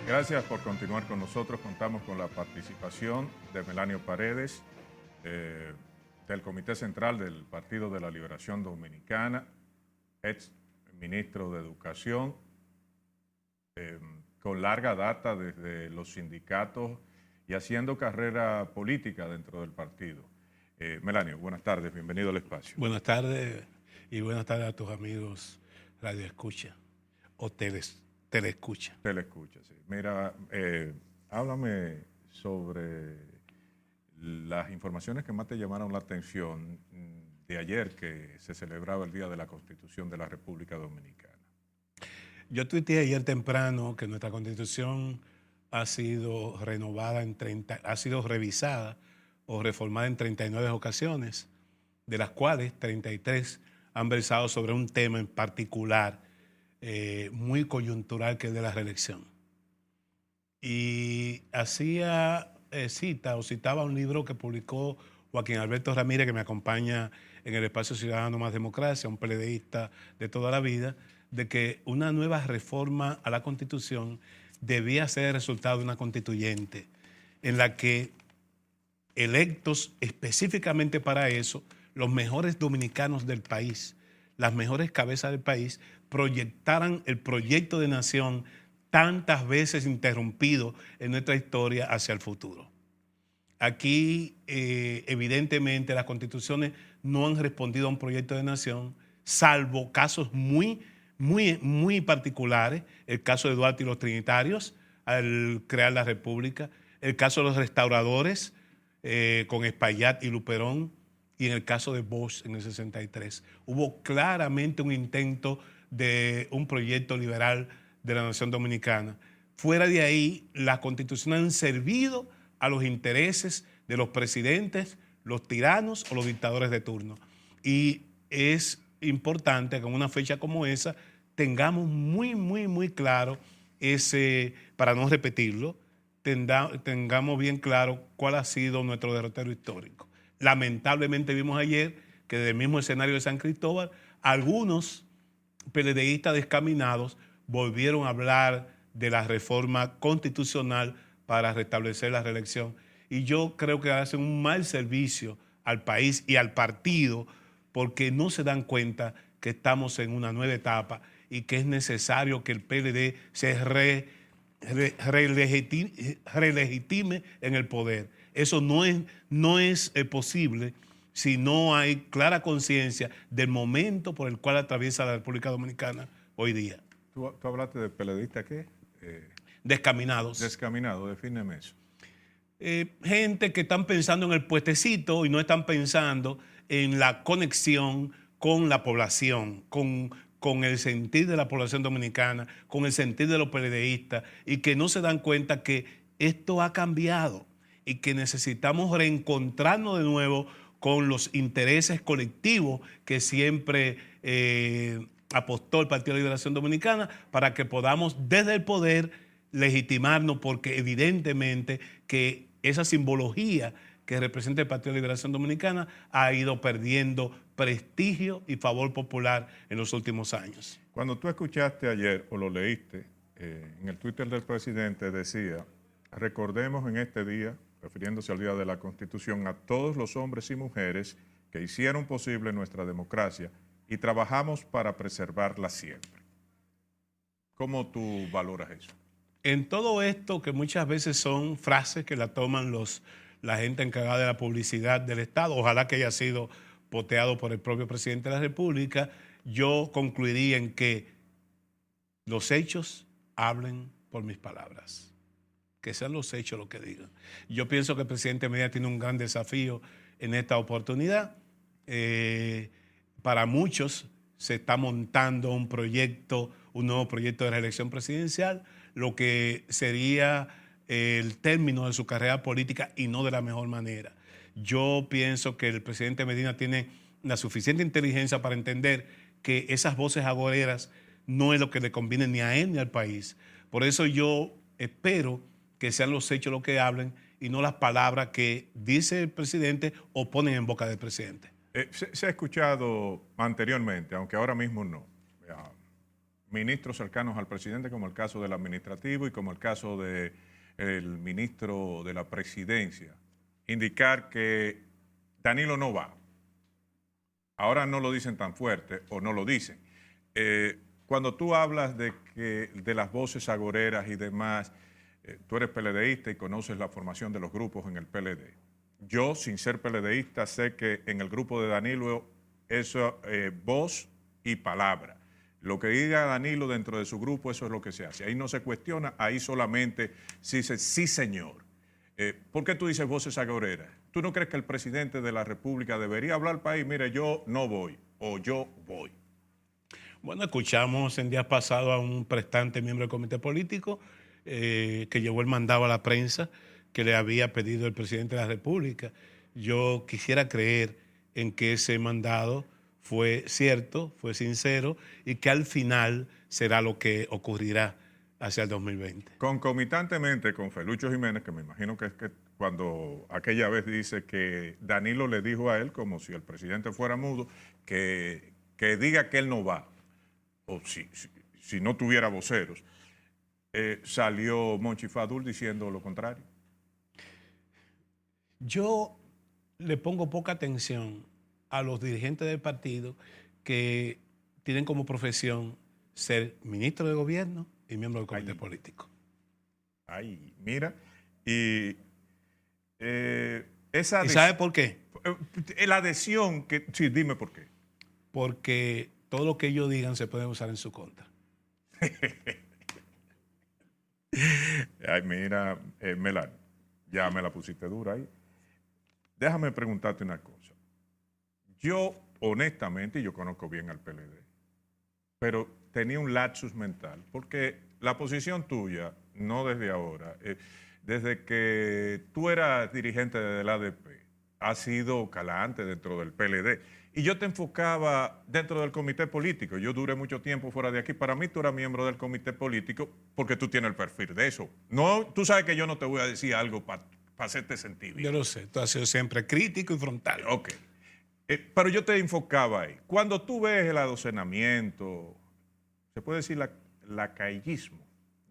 Gracias por continuar con nosotros. Contamos con la participación de Melanio Paredes, del Comité Central del Partido de la Liberación Dominicana, ex ministro de Educación, con larga data desde los sindicatos y haciendo carrera política dentro del partido. Melanio, buenas tardes, bienvenido al espacio. Buenas tardes y buenas tardes a tus amigos Radio Escucha o Teleescucha. Teleescucha, sí. Mira, háblame sobre las informaciones que más te llamaron la atención de ayer, que se celebraba el Día de la Constitución de la República Dominicana. Yo tuiteé ayer temprano que nuestra Constitución ha sido renovada ha sido revisada o reformada en 39 ocasiones, de las cuales 33 han versado sobre un tema en particular muy coyuntural, que es de la reelección. Y hacía citaba un libro que publicó Joaquín Alberto Ramírez, que me acompaña en el Espacio Ciudadano Más Democracia, un PLDista de toda la vida, de que una nueva reforma a la Constitución debía ser el resultado de una constituyente en la que electos específicamente para eso, los mejores dominicanos del país, las mejores cabezas del país, proyectaran el proyecto de nación tantas veces interrumpido en nuestra historia hacia el futuro. Aquí, evidentemente, las constituciones no han respondido a un proyecto de nación, salvo casos muy particulares, el caso de Duarte y los Trinitarios al crear la República, el caso de los restauradores con Espaillat y Luperón, y en el caso de Bosch en el 63. Hubo claramente un intento de un proyecto liberal de la nación dominicana. Fuera de ahí, las constituciones han servido a los intereses de los presidentes, los tiranos o los dictadores de turno. Y es importante que en una fecha como esa tengamos muy claro para no repetirlo, tengamos bien claro cuál ha sido nuestro derrotero histórico. Lamentablemente vimos ayer que desde el mismo escenario de San Cristóbal, algunos PLDistas descaminados volvieron a hablar de la reforma constitucional para restablecer la reelección. Y yo creo que hacen un mal servicio al país y al partido, porque no se dan cuenta que estamos en una nueva etapa y que es necesario que el PLD se relegitime en el poder. Eso no es posible si no hay clara conciencia del momento por el cual atraviesa la República Dominicana hoy día. ¿Tú hablaste de PLDista qué? Descaminados. Descaminado, defíneme eso. Gente que están pensando en el puestecito y no están pensando en la conexión con la población, con el sentir de la población dominicana, con el sentir de los PLDistas, y que no se dan cuenta que esto ha cambiado y que necesitamos reencontrarnos de nuevo con los intereses colectivos que siempre apostó el Partido de la Liberación Dominicana, para que podamos desde el poder legitimarnos, porque evidentemente que esa simbología que representa el Partido de Liberación Dominicana ha ido perdiendo prestigio y favor popular en los últimos años. Cuando tú escuchaste ayer o lo leíste, en el Twitter del presidente decía: recordemos en este día, refiriéndose al Día de la Constitución, a todos los hombres y mujeres que hicieron posible nuestra democracia y trabajamos para preservarla siempre. ¿Cómo tú valoras eso? En todo esto, que muchas veces son frases que la toman la gente encargada de la publicidad del Estado, ojalá que haya sido poteado por el propio presidente de la República, yo concluiría en que los hechos hablen por mis palabras. Que sean los hechos lo que digan. Yo pienso que el presidente Medina tiene un gran desafío en esta oportunidad. Para muchos se está montando un nuevo proyecto de reelección presidencial, lo que sería el término de su carrera política, y no de la mejor manera. Yo pienso que el presidente Medina tiene la suficiente inteligencia para entender que esas voces agoreras no es lo que le conviene ni a él ni al país. Por eso yo espero que sean los hechos los que hablen y no las palabras que dice el presidente o ponen en boca del presidente. Se ha escuchado anteriormente, aunque ahora mismo no, ministros cercanos al presidente, como el caso del administrativo y como el caso del ministro de la presidencia, indicar que Danilo no va. Ahora no lo dicen tan fuerte o no lo dicen. Cuando tú hablas de las voces agoreras y demás, tú eres PLDista y conoces la formación de los grupos en el PLD. Yo, sin ser PLDista, sé que en el grupo de Danilo eso voz y palabra. Lo que diga Danilo dentro de su grupo, eso es lo que se hace. Ahí no se cuestiona, ahí solamente se dice sí, señor. ¿Por qué tú dices voces agoreras? ¿Tú no crees que el presidente de la República debería hablar al país? Mire, yo no voy o yo voy. Bueno, escuchamos en días pasados a un prestante miembro del comité político que llevó el mandado a la prensa que le había pedido el presidente de la República. Yo quisiera creer en que ese mandado fue cierto, fue sincero y que al final será lo que ocurrirá hacia el 2020. Concomitantemente con Felucho Jiménez, que me imagino que es que cuando aquella vez dice que Danilo le dijo a él, como si el presidente fuera mudo, que diga que él no va, o si no tuviera voceros, salió Monchi Fadul diciendo lo contrario. Yo le pongo poca atención a los dirigentes del partido que tienen como profesión ser ministro de gobierno y miembro del comité político. Ay, mira, y ¿Y sabe por qué? La adhesión que... Sí, dime por qué. Porque todo lo que ellos digan se puede usar en su contra. Ay, mira, Melán, ya me la pusiste dura ahí. Déjame preguntarte una cosa. Yo, honestamente, yo conozco bien al PLD, pero tenía un lapsus mental, porque la posición tuya, no desde ahora, desde que tú eras dirigente del ADP, ha sido calante dentro del PLD. Y yo te enfocaba dentro del comité político. Yo duré mucho tiempo fuera de aquí. Para mí tú eras miembro del comité político porque tú tienes el perfil de eso. No, tú sabes que yo no te voy a decir algo para hacerte sentir bien. Yo lo sé, tú has sido siempre crítico y frontal. Ok. Pero yo te enfocaba ahí. Cuando tú ves el adocenamiento, se puede decir lacaillismo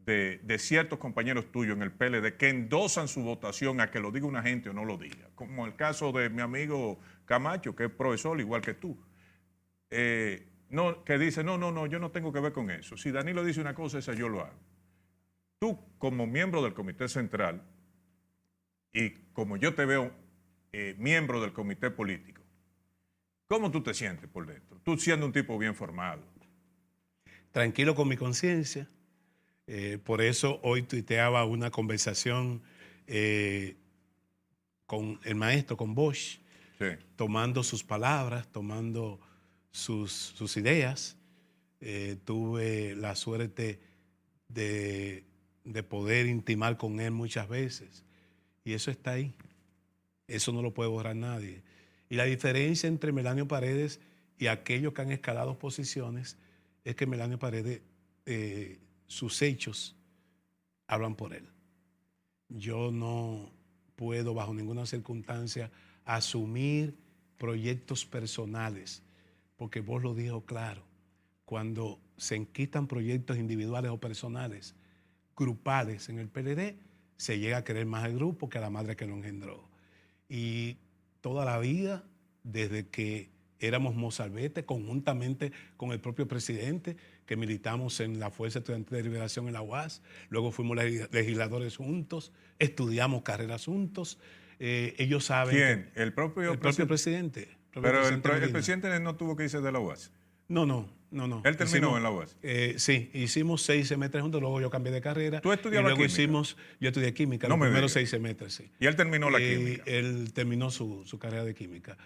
de ciertos compañeros tuyos en el PLD que endosan su votación a que lo diga una gente o no lo diga, como el caso de mi amigo Camacho, que es profesor igual que tú, que dice, no, yo no tengo que ver con eso. Si Danilo dice una cosa, esa yo lo hago. Tú, como miembro del Comité Central, y como yo te veo miembro del Comité Político, ¿cómo tú te sientes por dentro? Tú siendo un tipo bien formado. Tranquilo con mi conciencia. Por eso hoy tuiteaba una conversación con el maestro, con Bosch, Sí. tomando sus palabras, tomando sus ideas. Tuve la suerte de poder intimar con él muchas veces. Y eso está ahí. Eso no lo puede borrar nadie. Y la diferencia entre Melanio Paredes y aquellos que han escalado posiciones es que Melanio Paredes, sus hechos hablan por él. Yo no puedo bajo ninguna circunstancia asumir proyectos personales, porque vos lo dijo claro, cuando se enquistan proyectos individuales o personales, grupales en el PLD, se llega a querer más al grupo que a la madre que lo engendró. Y toda la vida, desde que éramos mozalbetes, conjuntamente con el propio presidente, que militamos en la Fuerza Estudiantil de Liberación en la UAS, luego fuimos legisladores juntos, estudiamos carreras juntos. Ellos saben... ¿Quién? ¿El propio presidente? Pero el presidente no tuvo que irse de la UAS. No. ¿Él terminó en la UAS? Sí, hicimos 6 semestres juntos, luego yo cambié de carrera. ¿Tú estudiabas química? Yo estudié química, los primeros 6 semestres, sí. ¿Y él terminó la química? Él terminó su carrera de química.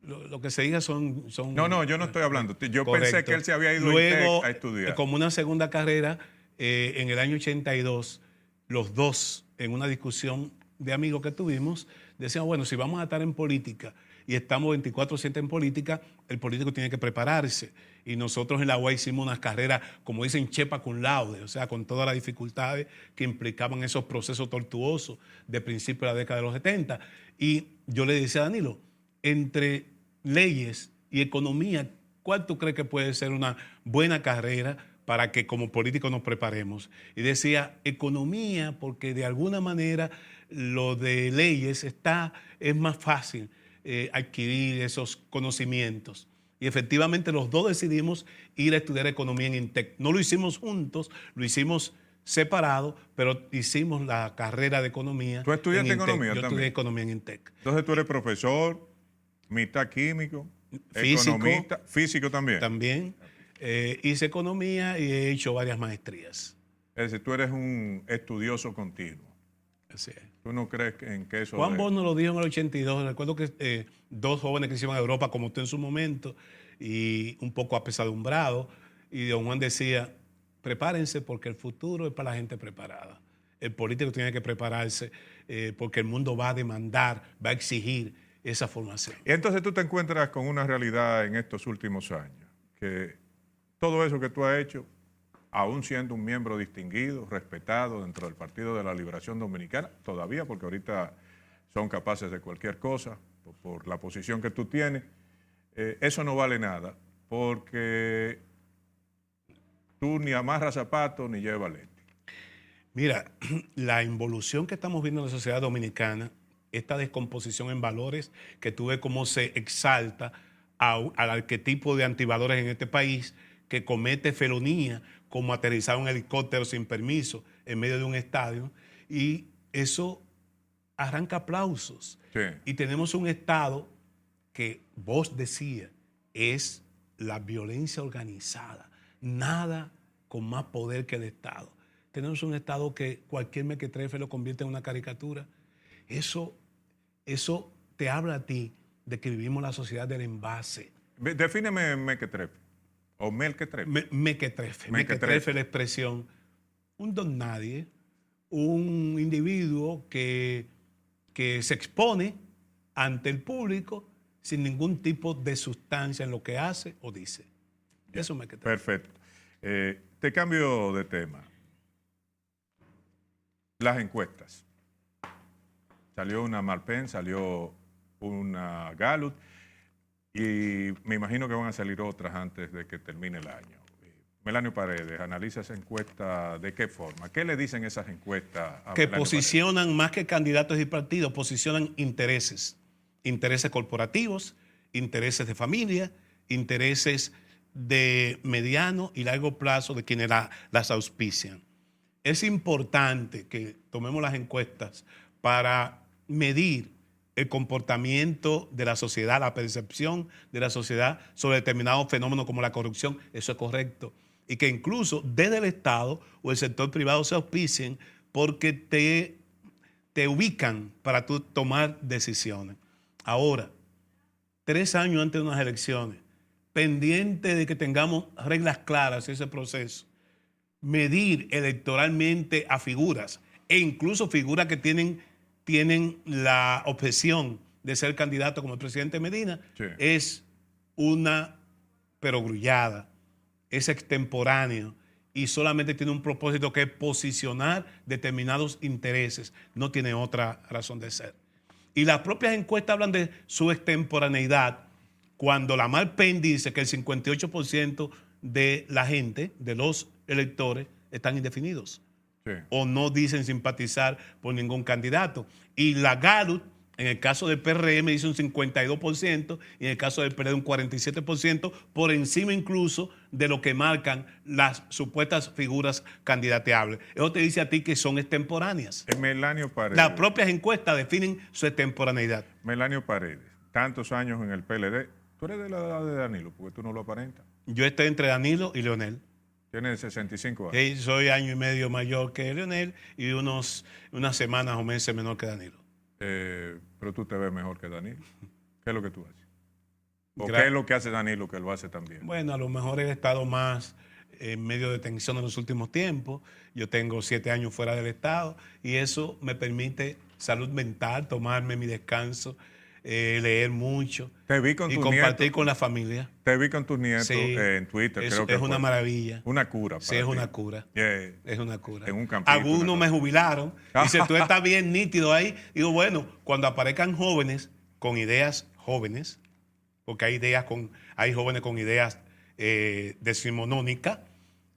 Lo que se diga son... No, yo no estoy hablando. Yo correcto. pensé que él se había ido luego, a estudiar. Como una segunda carrera, en el año 82, los dos, en una discusión de amigos que tuvimos, decían, bueno, si vamos a estar en política y estamos 24/7 en política, el político tiene que prepararse. Y nosotros en la UAS hicimos unas carreras, como dicen, chepa cum laude, o sea, con todas las dificultades que implicaban esos procesos tortuosos de principio de la década de los 70. Y yo le decía a Danilo, entre leyes y economía, ¿cuál tú crees que puede ser una buena carrera para que como políticos nos preparemos. Y decía economía, porque de alguna manera lo de leyes es más fácil adquirir esos conocimientos. Y efectivamente los dos decidimos ir a estudiar economía en INTEC. No lo hicimos juntos, lo hicimos separado, pero hicimos la carrera de economía. ¿Tú estudiaste en INTEC. economía Yo también? estudié economía en INTEC. Entonces tú eres profesor, mitad químico, Físico, economista, físico también. También hice economía y he hecho varias maestrías. Es decir, tú eres un estudioso continuo. Así es. ¿Tú no crees en que eso... Juan Bosch nos lo dijo en el 82. Recuerdo que dos jóvenes que se iban a Europa, como usted en su momento, y un poco apesadumbrado, y don Juan decía, prepárense porque el futuro es para la gente preparada. El político tiene que prepararse porque el mundo va a demandar, va a exigir esa formación. Y entonces tú te encuentras con una realidad en estos últimos años, que todo eso que tú has hecho, aún siendo un miembro distinguido, respetado dentro del Partido de la Liberación Dominicana, todavía, porque ahorita son capaces de cualquier cosa, por la posición que tú tienes, eso no vale nada, porque tú ni amarras zapatos ni llevas lente. Mira, la involución que estamos viendo en la sociedad dominicana, esta descomposición en valores que tú ves cómo se exalta al arquetipo de antivalores en este país, que comete felonía como aterrizar un helicóptero sin permiso en medio de un estadio, y eso arranca aplausos. Sí. Y tenemos un Estado que vos decías es la violencia organizada, nada con más poder que el Estado. Tenemos un Estado que cualquier mequetrefe lo convierte en una caricatura. Eso te habla a ti de que vivimos la sociedad del envase. Defíneme mequetrefe. ¿O melquetrefe? Mequetrefe. Mequetrefe es la expresión. Un don nadie, un individuo que se expone ante el público sin ningún tipo de sustancia en lo que hace o dice. Eso es mequetrefe. Perfecto. Te cambio de tema. Las encuestas. Salió una Marpen, salió una Gallup, y me imagino que van a salir otras antes de que termine el año. Melanio Paredes, analiza esa encuesta, ¿de qué forma? ¿Qué le dicen esas encuestas a Que Melanio posicionan Paredes? más que candidatos y partidos, posicionan intereses. Intereses corporativos, intereses de familia, intereses de mediano y largo plazo de quienes las auspician. Es importante que tomemos las encuestas para medir el comportamiento de la sociedad, la percepción de la sociedad sobre determinados fenómenos como la corrupción. Eso es correcto. Y que incluso desde el Estado o el sector privado se auspicien porque te ubican para tú tomar decisiones. Ahora, 3 años antes de unas elecciones, pendiente de que tengamos reglas claras en ese proceso, medir electoralmente a figuras e incluso figuras que tienen la objeción de ser candidato como el presidente Medina, Sí. es una perogrullada, es extemporáneo y solamente tiene un propósito que es posicionar determinados intereses, no tiene otra razón de ser. Y las propias encuestas hablan de su extemporaneidad, cuando la Marpen dice que el 58% de la gente, de los electores, están indefinidos. Sí. O no dicen simpatizar por ningún candidato. Y la Gallup, en el caso del PRM, dice un 52%, y en el caso del PRD un 47%, por encima incluso de lo que marcan las supuestas figuras candidateables. Eso te dice a ti que son extemporáneas. Melanio Paredes. Las propias encuestas definen su extemporaneidad. Melanio Paredes, tantos años en el PLD. Tú eres de la edad de Danilo, porque tú no lo aparentas. Yo estoy entre Danilo y Leonel. Tienes 65 años. Soy año y medio mayor que Leonel y unas semanas o meses menor que Danilo. Pero tú te ves mejor que Danilo. ¿Qué es lo que tú haces? ¿O Gra- qué es lo que hace Danilo que lo hace también? Bueno, a lo mejor he estado más en medio de tensión en los últimos tiempos. Yo tengo 7 años fuera del Estado y eso me permite salud mental, tomarme mi descanso, leer mucho Te vi con y tus compartir nietos. con la familia. Te vi con tus nietos Sí, en Twitter. Creo que es una fue. maravilla. Una cura. Sí, para es ti. una cura. Yeah. Es una cura. En un campito, Algunos una me cosa. jubilaron. Dice, tú estás bien nítido ahí. Digo, bueno, cuando aparezcan jóvenes con ideas jóvenes, porque hay jóvenes con ideas decimonónicas,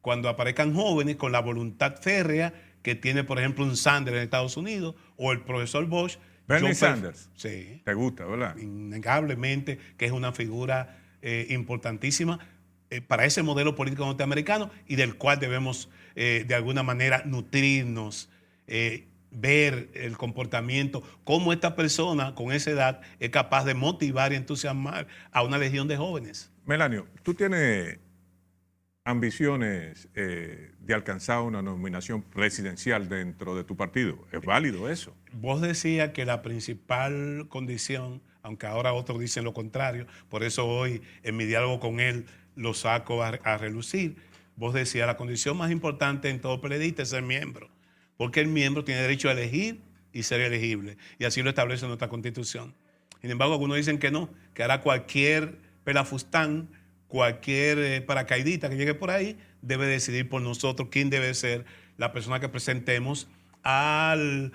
cuando aparezcan jóvenes con la voluntad férrea que tiene, por ejemplo, un Sanders en Estados Unidos o el profesor Bosch. Bernie Sanders. Sí. ¿Te gusta, verdad? Innegablemente que es una figura importantísima para ese modelo político norteamericano y del cual debemos de alguna manera nutrirnos, ver el comportamiento, cómo esta persona con esa edad es capaz de motivar y entusiasmar a una legión de jóvenes. Melanio, ¿tú tienes ambiciones de alcanzar una nominación presidencial dentro de tu partido? ¿Es válido eso? Vos decías que la principal condición, aunque ahora otros dicen lo contrario, por eso hoy en mi diálogo con él lo saco a relucir. Vos decías, la condición más importante en todo PLDista es ser miembro, porque el miembro tiene derecho a elegir y ser elegible, y así lo establece nuestra Constitución. Sin embargo, algunos dicen que no, que ahora cualquier pelafustán, cualquier paracaidista que llegue por ahí, debe decidir por nosotros quién debe ser la persona que presentemos al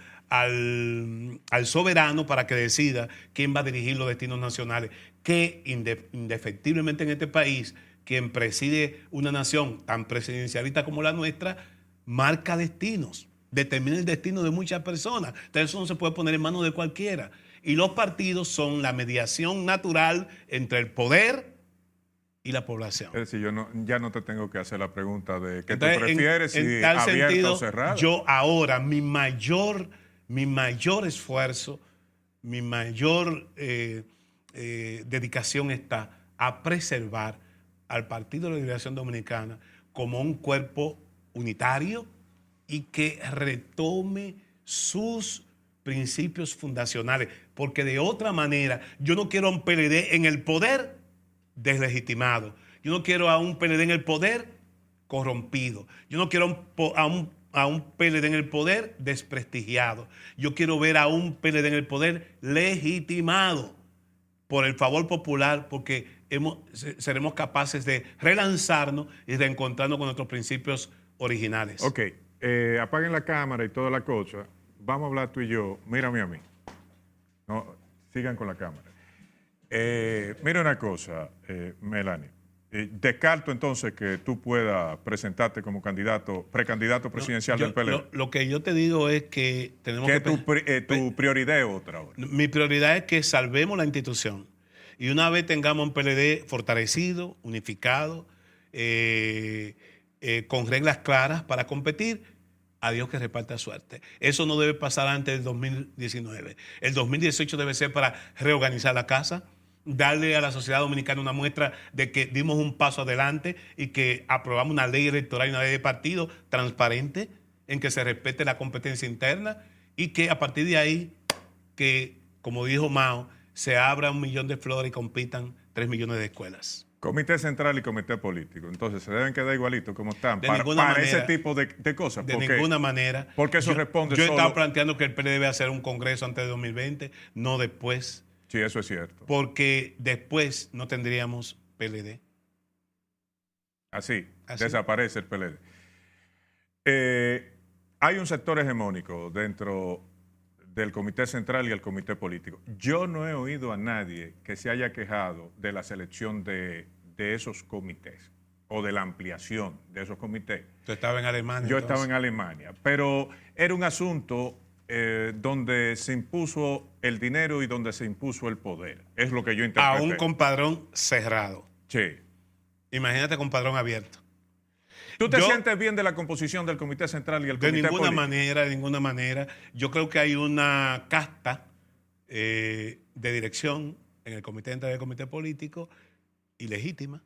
soberano para que decida quién va a dirigir los destinos nacionales, que indefectiblemente en este país, quien preside una nación tan presidencialista como la nuestra, marca destinos, determina el destino de muchas personas. Entonces eso no se puede poner en manos de cualquiera. Y los partidos son la mediación natural entre el poder y la población. Es decir, ya no te tengo que hacer la pregunta de qué tú Entonces, prefieres, si tal abierta sentido, o cerrada. yo ahora, mi mayor esfuerzo, mi mayor dedicación está a preservar al Partido de la Liberación Dominicana como un cuerpo unitario y que retome sus principios fundacionales, porque de otra manera yo no quiero a un PLD en el poder deslegitimado, yo no quiero a un PLD en el poder corrompido, yo no quiero a un PLD en el poder desprestigiado, yo quiero ver a un PLD en el poder legitimado por el favor popular, porque seremos capaces de relanzarnos y de encontrarnos con nuestros principios originales. Ok, apaguen la cámara y toda la cosa. Vamos a hablar tú y yo. Mírame a mí. No, sigan con la cámara. Mira una cosa, Melanie. Descarto entonces que tú puedas presentarte como precandidato presidencial del PLD. Lo que yo te digo es que tenemos que que... tu prioridad es otra ahora. Mi prioridad es que salvemos la institución. Y una vez tengamos un PLD fortalecido, unificado, con reglas claras para competir, a Dios que reparta suerte. Eso no debe pasar antes del 2019. El 2018 debe ser para reorganizar la casa, darle a la sociedad dominicana una muestra de que dimos un paso adelante y que aprobamos una ley electoral y una ley de partido transparente en que se respete la competencia interna y que a partir de ahí, que como dijo Mao, se abra 1 millón de flores y compitan 3 millones de escuelas. Comité central y comité político. Entonces se deben quedar igualitos como están para manera, ese tipo de cosas. De ninguna manera. Porque eso responde Yo solo... estaba planteando que el PLD debe hacer un congreso antes de 2020, no después. Sí, eso es cierto. Porque después no tendríamos PLD. Así. Desaparece el PLD. Hay un sector hegemónico dentro del comité central y el comité político. Yo no he oído a nadie que se haya quejado de la selección de esos comités o de la ampliación de esos comités. ¿Tú estabas en Alemania? Yo estaba en Alemania, pero era un asunto donde se impuso el dinero y donde se impuso el poder. Es lo que yo interpreté. Aún con padrón cerrado. Sí. Imagínate con padrón abierto. ¿Tú te sientes bien de la composición del comité central y el comité político? De ninguna manera. Yo creo que hay una casta de dirección en el comité central y el comité político ilegítima.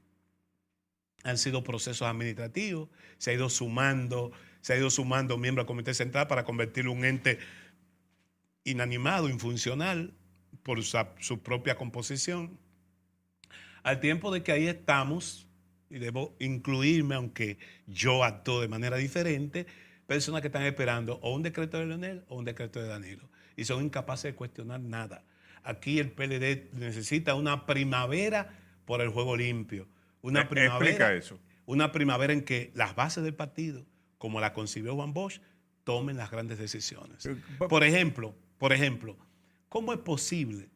Han sido procesos administrativos, se ha ido sumando miembros al comité central para convertirlo en un ente inanimado, infuncional, por su propia composición. Al tiempo de que ahí estamos, y debo incluirme, aunque yo actúo de manera diferente, personas que están esperando o un decreto de Leonel o un decreto de Danilo, y son incapaces de cuestionar nada. Aquí el PLD necesita una primavera por el juego limpio. Una primavera, explica eso. Una primavera en que las bases del partido, como la concibió Juan Bosch, tomen las grandes decisiones. Por ejemplo, ¿cómo es posible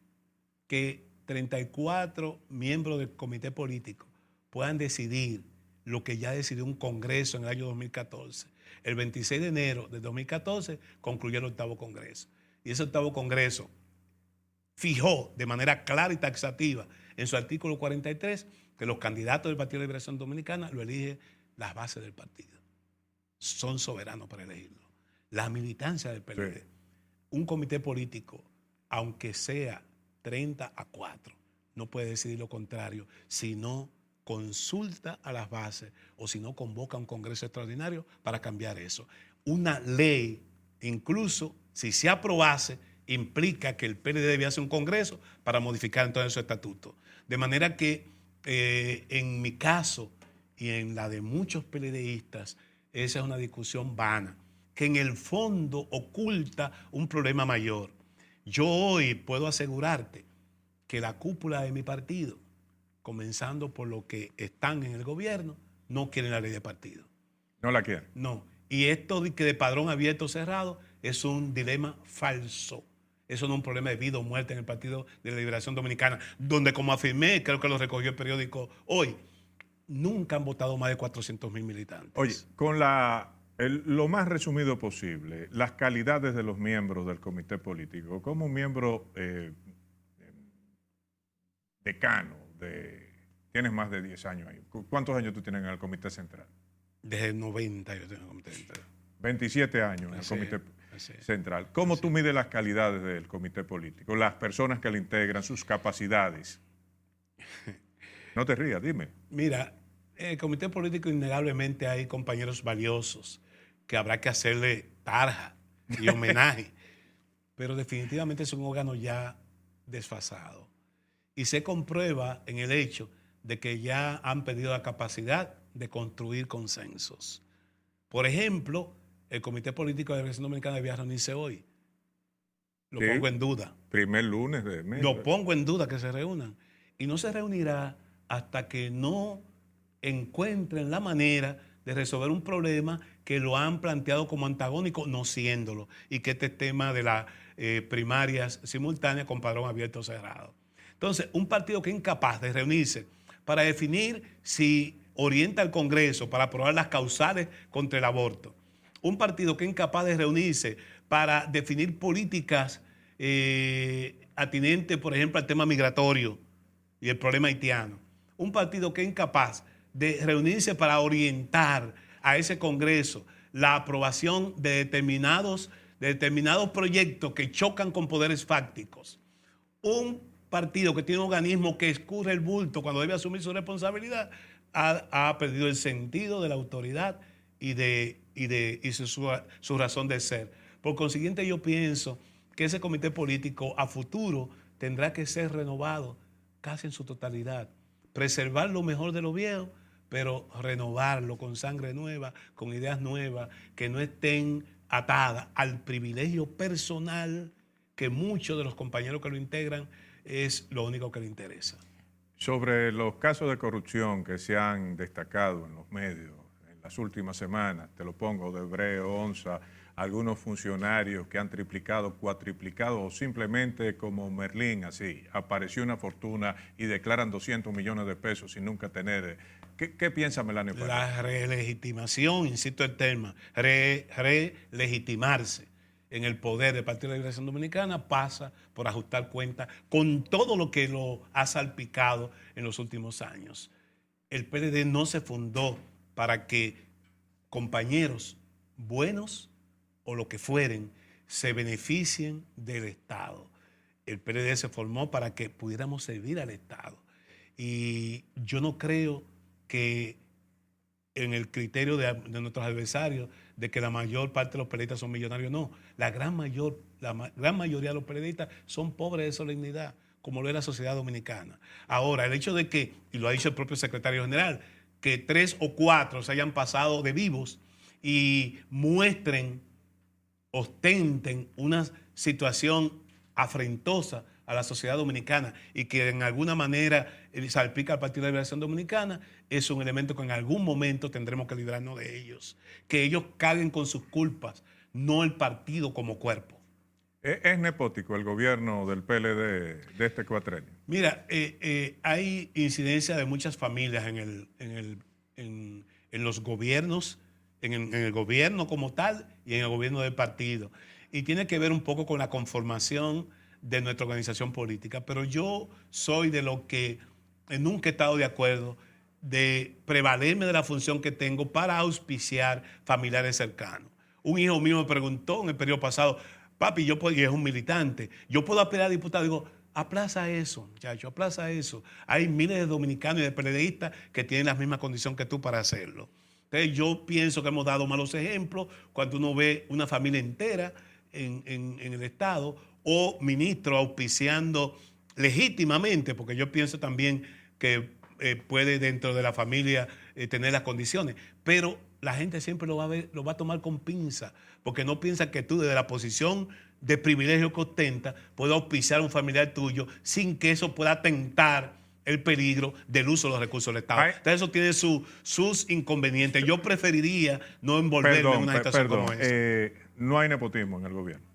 que 34 miembros del comité político puedan decidir lo que ya decidió un Congreso en el año 2014. El 26 de enero de 2014 concluyó el 8º Congreso. Y ese 8º Congreso fijó de manera clara y taxativa en su artículo 43 que los candidatos del Partido de Liberación Dominicana lo eligen las bases del partido. Son soberanos para elegirlo. La militancia del PLD. Sí. Un comité político, aunque sea 30-4, no puede decidir lo contrario si no consulta a las bases o si no convoca un congreso extraordinario para cambiar eso. Una ley, incluso si se aprobase, implica que el PLD debía hacer un congreso para modificar entonces su estatuto. De manera que en mi caso y en la de muchos PLDistas, esa es una discusión vana, que en el fondo oculta un problema mayor. Yo hoy puedo asegurarte que la cúpula de mi partido, comenzando por los que están en el gobierno, no quieren la ley de partido. ¿No la quieren? No. Y esto de que de padrón abierto o cerrado es un dilema falso. Eso no es un problema de vida o muerte en el Partido de la Liberación Dominicana, donde, como afirmé, creo que lo recogió el periódico hoy, nunca han votado más de 400,000 militantes. Oye, con lo más resumido posible, las calidades de los miembros del comité político, como un miembro decano, tienes más de 10 años ahí. ¿Cuántos años tú tienes en el comité central? Desde el 90 yo tengo el comité central. 27 años en el comité central. ¿Cómo tú mides las calidades del comité político? Las personas que lo integran, sus capacidades. No te rías, dime. Mira, en el comité político innegablemente hay compañeros valiosos que habrá que hacerle tarja y homenaje, pero definitivamente es un órgano ya desfasado. Y se comprueba en el hecho de que ya han perdido la capacidad de construir consensos. Por ejemplo, el Comité Político de la Liberación Dominicana debía reunirse hoy. Lo pongo en duda. Primer lunes de mes. Lo pongo en duda que se reúnan. Y no se reunirá hasta que no encuentren la manera de resolver un problema que lo han planteado como antagónico, no siéndolo, y que este tema de las primarias simultáneas con padrón abierto o cerrado. Entonces, un partido que es incapaz de reunirse para definir si orienta al Congreso para aprobar las causales contra el aborto, un partido que es incapaz de reunirse para definir políticas atinentes, por ejemplo, al tema migratorio y el problema haitiano, un partido que es incapaz de reunirse para orientar a ese Congreso la aprobación de determinados proyectos que chocan con poderes fácticos, un partido que tiene un organismo que escurre el bulto cuando debe asumir su responsabilidad, ha perdido el sentido de la autoridad y su razón de ser. Por consiguiente, yo pienso que ese comité político a futuro tendrá que ser renovado casi en su totalidad. Preservar lo mejor de lo viejo, pero renovarlo con sangre nueva, con ideas nuevas, que no estén atadas al privilegio personal que muchos de los compañeros que lo integran es lo único que le interesa. Sobre los casos de corrupción que se han destacado en los medios en las últimas semanas, te lo pongo, de Breo, Onza, algunos funcionarios que han triplicado, cuatriplicado o simplemente como Merlín, así, apareció una fortuna y declaran 200 millones de pesos sin nunca tener. ¿Qué piensa Melania París? La relegitimación, insisto el tema, relegitimarse en el poder del Partido de la Liberación Dominicana pasa por ajustar cuentas con todo lo que lo ha salpicado en los últimos años. El PLD no se fundó para que compañeros buenos o lo que fueren se beneficien del Estado. El PLD se formó para que pudiéramos servir al Estado. Y yo no creo que en el criterio de nuestros adversarios de que la mayor parte de los PLDistas son millonarios, no. La gran mayoría de los PLDistas son pobres de solemnidad, como lo es la sociedad dominicana. Ahora, el hecho de que, y lo ha dicho el propio secretario general, que 3 o 4 se hayan pasado de vivos y ostenten una situación afrentosa a la sociedad dominicana y que en alguna manera salpica al Partido de la Liberación Dominicana, es un elemento que en algún momento tendremos que librarnos de ellos. Que ellos carguen con sus culpas, no el partido como cuerpo. ¿Es nepótico el gobierno del PLD de este cuatrenio? Mira, hay incidencia de muchas familias en en los gobiernos, en el gobierno como tal y en el gobierno del partido. Y tiene que ver un poco con la conformación de nuestra organización política. Pero yo soy de lo que nunca he estado de acuerdo de prevalerme de la función que tengo para auspiciar familiares cercanos. Un hijo mío me preguntó en el periodo pasado, papi, y es un militante, yo puedo aspirar a diputado. Digo, aplaza eso, muchacho, aplaza eso. Hay miles de dominicanos y de PLDistas que tienen la misma condición que tú para hacerlo. Entonces yo pienso que hemos dado malos ejemplos cuando uno ve una familia entera en el Estado o ministros auspiciando legítimamente, porque yo pienso también que puede dentro de la familia tener las condiciones, pero la gente siempre lo va a ver, lo va a tomar con pinza, porque no piensa que tú desde la posición de privilegio que ostenta puedes auspiciar a un familiar tuyo sin que eso pueda atentar el peligro del uso de los recursos del Estado. Entonces eso tiene sus inconvenientes. Yo preferiría no envolverme en una situación como esa. No hay nepotismo en el gobierno.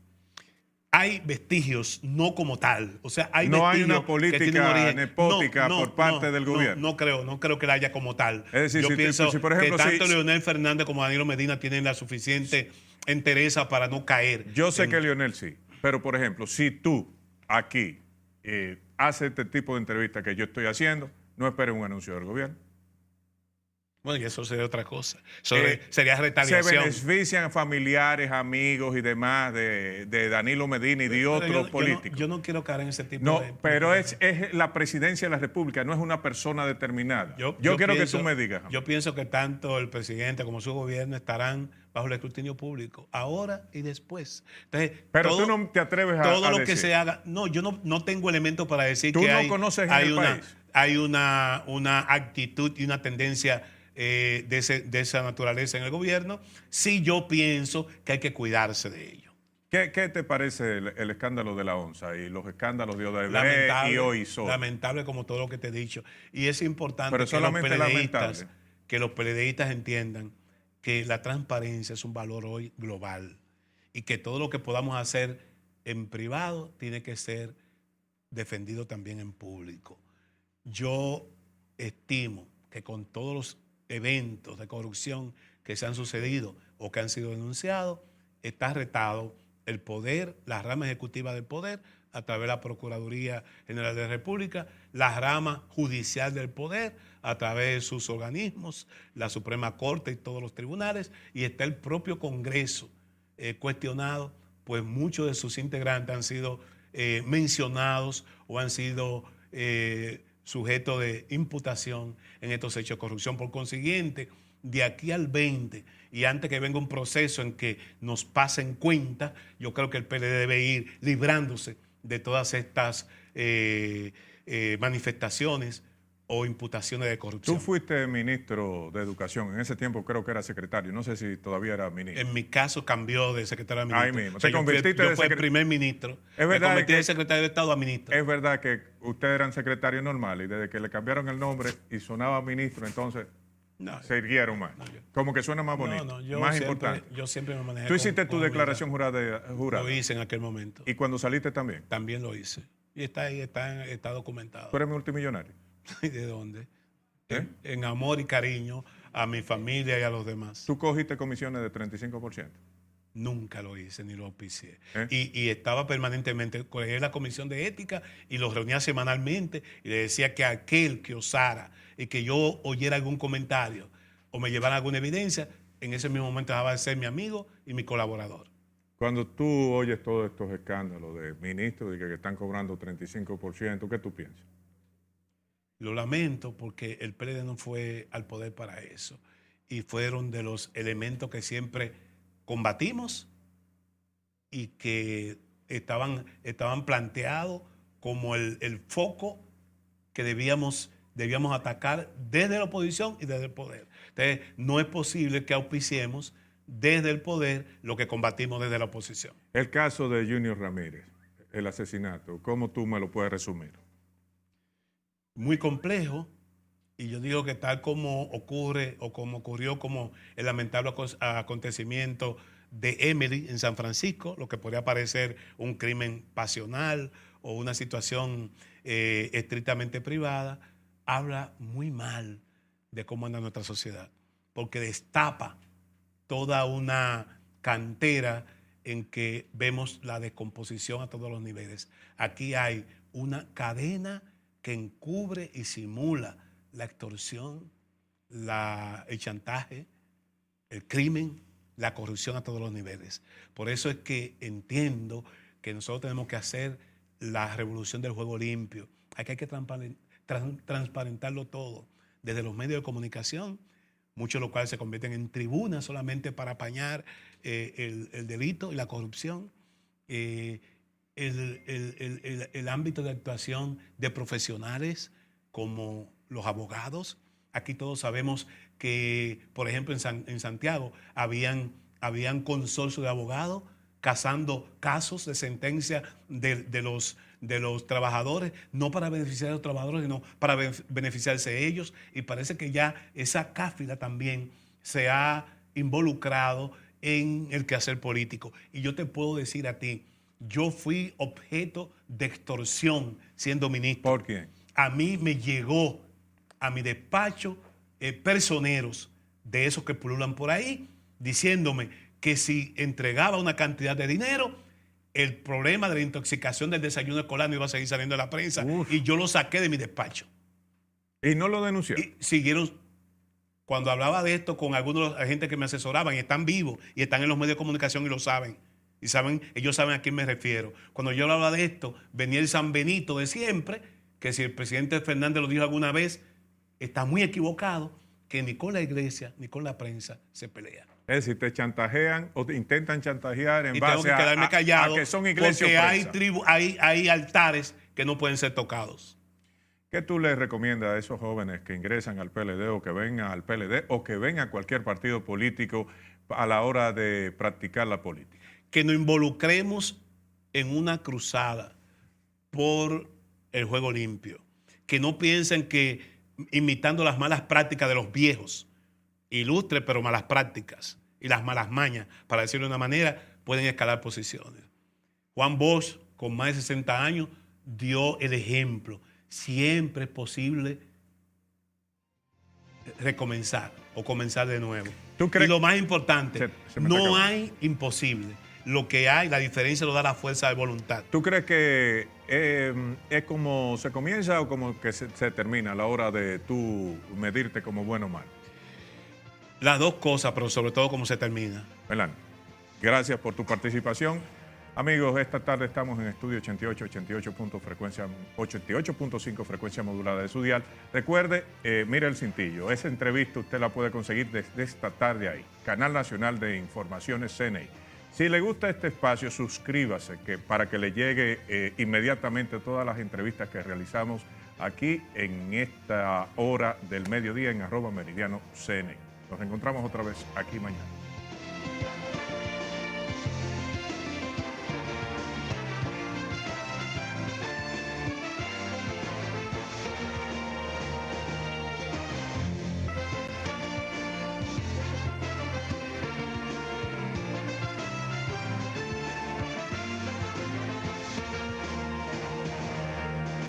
Hay vestigios, no como tal. O sea, hay no hay vestigios una política que tienen origen nepótica por parte del gobierno. No creo que la haya como tal. Es decir, yo pienso por ejemplo, que tanto Leonel Fernández como Danilo Medina tienen la suficiente entereza para no caer. Yo sé que Leonel sí, pero por ejemplo, si tú aquí haces este tipo de entrevistas que yo estoy haciendo, no esperes un anuncio del gobierno. Bueno, y eso sería otra cosa. Sería retaliación. Se benefician familiares, amigos y demás de Danilo Medina y de otros políticos. Yo no quiero caer en ese tipo de... No, pero es la presidencia de la República, no es una persona determinada. Yo quiero que tú me digas. Yo pienso que tanto el presidente como su gobierno estarán bajo el escrutinio público, ahora y después. Entonces, pero tú no te atreves a todo lo decir. que se haga... No, yo no tengo elementos para decir ¿Tú que no conoces en el país? Hay una actitud y una tendencia de esa naturaleza en el gobierno. Sí, yo pienso que hay que cuidarse de ello. ¿Qué te parece el escándalo de la ONSA y los escándalos de Odebrecht y OISOL? Lamentable como todo lo que te he dicho. Y es importante que los PLDistas entiendan que la transparencia es un valor hoy global y que todo lo que podamos hacer en privado tiene que ser defendido también en público. Yo estimo que con todos los eventos de corrupción que se han sucedido o que han sido denunciados, está retado el poder, la rama ejecutiva del poder, a través de la Procuraduría General de la República, la rama judicial del poder, a través de sus organismos, la Suprema Corte y todos los tribunales, y está el propio Congreso cuestionado, pues muchos de sus integrantes han sido mencionados o han sido sujeto de imputación en estos hechos de corrupción. Por consiguiente, de aquí al 20 y antes que venga un proceso en que nos pasen cuenta, yo creo que el PLD debe ir librándose de todas estas manifestaciones o imputaciones de corrupción. Tú fuiste ministro de Educación, en ese tiempo creo que era secretario, no sé si todavía era ministro. En mi caso cambió de secretario a ministro. Ahí mismo. Te convertiste yo fui el primer ministro. Me convertí de secretario de Estado a ministro. Es verdad que ustedes eran secretarios normales y desde que le cambiaron el nombre y sonaba ministro, entonces se guiaron más. Como que suena más bonito, más importante. Yo siempre me manejé. ¿Tú hiciste tu declaración jurada? Lo hice en aquel momento. ¿Y cuando saliste también? También lo hice. Y está ahí, está documentado. ¿Tú eres multimillonario? ¿Y de dónde? En amor y cariño a mi familia y a los demás. ¿Tú cogiste comisiones de 35%? Nunca lo hice ni lo auspicié. Y estaba permanentemente, cogí la comisión de ética y los reunía semanalmente y le decía que aquel que osara y que yo oyera algún comentario o me llevara alguna evidencia, en ese mismo momento dejaba de ser mi amigo y mi colaborador. Cuando tú oyes todos estos escándalos de ministros y que están cobrando 35%, ¿qué tú piensas? Lo lamento porque el PLD no fue al poder para eso y fueron de los elementos que siempre combatimos y que estaban planteados como el foco que debíamos atacar desde la oposición y desde el poder. Entonces, no es posible que auspiciemos desde el poder lo que combatimos desde la oposición. El caso de Junior Ramírez, el asesinato, ¿cómo tú me lo puedes resumir? Muy complejo, y yo digo que tal como ocurre o como ocurrió como el lamentable acontecimiento de Emily en San Francisco, lo que podría parecer un crimen pasional o una situación estrictamente privada, habla muy mal de cómo anda nuestra sociedad, porque destapa toda una cantera en que vemos la descomposición a todos los niveles. Aquí hay una cadena que encubre y simula la extorsión, el chantaje, el crimen, la corrupción a todos los niveles. Por eso es que entiendo que nosotros tenemos que hacer la revolución del juego limpio. Hay que transparentarlo todo, desde los medios de comunicación, muchos de los cuales se convierten en tribunas solamente para apañar el delito y la corrupción, el ámbito de actuación de profesionales como los abogados. Aquí todos sabemos que, por ejemplo, en Santiago habían consorcios de abogados cazando casos de sentencia de los trabajadores, no para beneficiar a los trabajadores, sino para beneficiarse ellos. Y parece que ya esa cáfila también se ha involucrado en el quehacer político. Y yo te puedo decir a ti, yo fui objeto de extorsión siendo ministro. ¿Por quién? A mí me llegó a mi despacho personeros de esos que pululan por ahí, diciéndome que si entregaba una cantidad de dinero, el problema de la intoxicación del desayuno escolar no iba a seguir saliendo de la prensa. Uf. Y yo lo saqué de mi despacho. ¿Y no lo denunció? Y siguieron, cuando hablaba de esto con algunos de la gente que me asesoraban, y están vivos y están en los medios de comunicación y lo saben. Y saben, ellos saben a quién me refiero. Cuando yo hablaba de esto, venía el San Benito de siempre, que si el presidente Fernández lo dijo alguna vez, está muy equivocado, que ni con la iglesia ni con la prensa se pelea. Es decir, te chantajean o te intentan chantajear en base tengo que quedarme callado a que son iglesias porque hay altares que no pueden ser tocados. ¿Qué tú les recomiendas a esos jóvenes que ingresan al PLD o que vengan al PLD o que vengan a cualquier partido político a la hora de practicar la política? Que nos involucremos en una cruzada por el juego limpio. Que no piensen que imitando las malas prácticas de los viejos, ilustres pero malas prácticas y las malas mañas, para decirlo de una manera, pueden escalar posiciones. Juan Bosch, con más de 60 años, dio el ejemplo. Siempre es posible recomenzar o comenzar de nuevo. Y lo más importante, no hay imposible. Lo que hay, la diferencia lo da la fuerza de voluntad. ¿Tú crees que es como se comienza o como que se termina a la hora de tú medirte como bueno o malo? Las dos cosas, pero sobre todo cómo se termina. Melán, gracias por tu participación. Amigos, esta tarde estamos en Estudio 88, 88.5 frecuencia modulada de su dial. Recuerde, mire el cintillo. Esa entrevista usted la puede conseguir desde esta tarde ahí. Canal Nacional de Informaciones CNI. Si le gusta este espacio, suscríbase para que le llegue inmediatamente todas las entrevistas que realizamos aquí en esta hora del mediodía en @meridiano CNI. Nos encontramos otra vez aquí mañana.